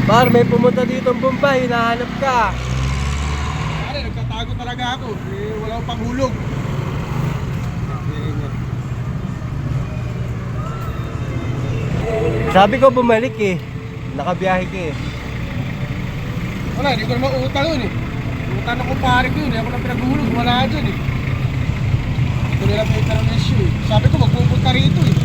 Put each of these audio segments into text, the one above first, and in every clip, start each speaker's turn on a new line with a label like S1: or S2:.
S1: Par, may pumunta dito ang Bombay, hinahanap ka.
S2: Ano, nagtatago talaga ako. Eh, wala akong panghulog.
S1: Sabi ko bumalik eh. Nakabiyahe ka eh.
S2: Wala, hindi ko naman utang yun eh. Utang na kumpare ko yun eh. Ako na pinaghulog, wala dyan eh. Hindi ko nila may permisyo eh. Sabi ko magpupunta rito eh.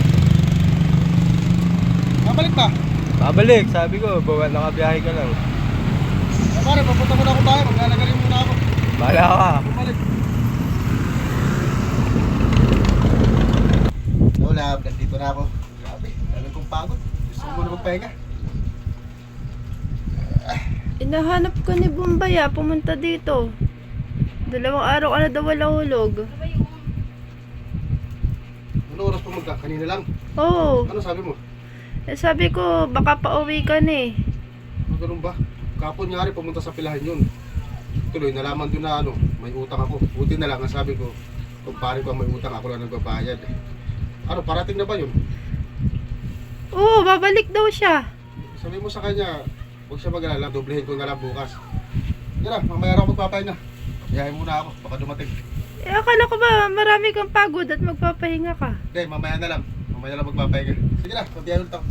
S2: Mabalik ba?
S1: Babalik, sabi ko, nakabiyahe ka lang.
S2: Eh pare, papunta muna ako tayo. Maglalagaling muna ako.
S1: Bahala ka.
S2: Bumalik. Wala, nandito na ako. Grabe, dami kong pagod. Gusto mo na magpahinga.
S3: Inahanap ko ni Bombay pumunta dito. 2 araw ka na daw wala hulog.
S2: Ano oras pa magka? Kanina lang.
S3: Oo.
S2: Ano sabi mo?
S3: Eh, sabi ko, baka pauwi ka na eh.
S2: Ganun ba? Kapon nga rin pumunta sa pilahan yun. Tuloy, nalaman doon na ano, may utang ako. Buti na lang, ang sabi ko, kung pare ko may utang, ako lang nagbabayad. Ano, parating na ba yun?
S3: Oo, babalik daw siya.
S2: Sabi mo sa kanya, huwag siya mag-alala, doblehin ko na lang bukas. Yan na, mamaya ako magpapahinga. Biyahin muna ako, baka dumating.
S3: Eh, akala ko ba marami kang pagod at magpapahinga ka?
S2: Hindi, mamaya na lang. Mamaya na lang magpapahinga. Sige na, mabiyahin ulit ako.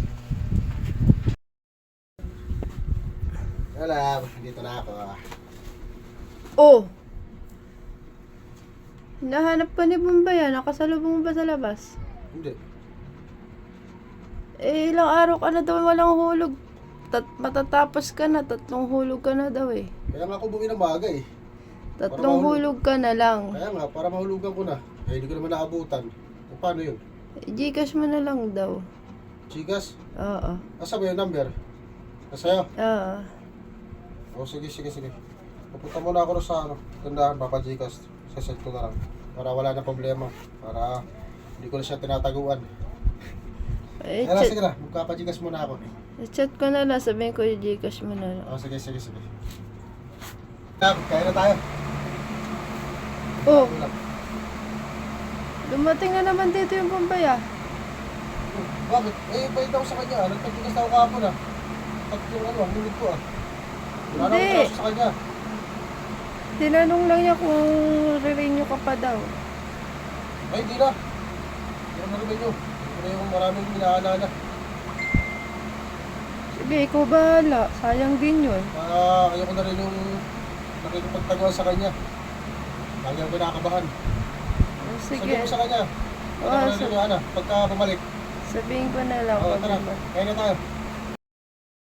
S2: Wala, dito na ako.
S3: Oh. Hinahanap ka ni Bombay nakasalubong mo ba sa labas?
S2: Hindi.
S3: Eh, ilang araw ka na daw walang hulog. Matatapos ka na, 3 hulog ka na daw eh.
S2: Kaya nga ako bumi ng maaga eh.
S3: 3 hulog ka na lang.
S2: Kaya nga, para mahulugan ko na. Eh, hindi ko naman naabutan. E, paano yun?
S3: Gcash mo na lang daw.
S2: Chigas?
S3: Oo.
S2: Asa ba yung number? Nasa'yo?
S3: Oo.
S2: O sige. Pupunta muna ako sa ano, tindahan, Gcash. Sasend ko na lang. Para wala na problema. Para hindi ko na siya tinataguan.
S3: Eh,
S2: Kaya sige na, magpapa-Gcash muna ako.
S3: chat ko na lang, sabihin ko yung Gcash mo na lang.
S2: O sige. Kaya na tayo.
S3: Oh, dumating na naman dito yung Bombay
S2: Bakit? Eh, bait ako sa kanya. Nagpag-Gcash ako kahapon ah. Yung ano, ang limit ko ah. Wala na
S3: Hindi.
S2: akong traso sa kanya.
S3: Tinanong lang niya kung re-renew ka pa daw.
S2: Ay, hindi na. Hindi na namin nyo. Hindi na yung maraming minaalala.
S3: Sige, ikaw bahala. Sayang din yun.
S2: Ayoko na rin yung nakikipagtaguan sa kanya. Lagi ako kinakabahan.
S3: Sige.
S2: Sabihin mo sa kanya. Ano na rin yung ano, pagka bumalik.
S3: Sabihin ko na lang.
S2: Oo,
S3: pag
S2: tara.
S3: naman.
S2: Kaya na tayo.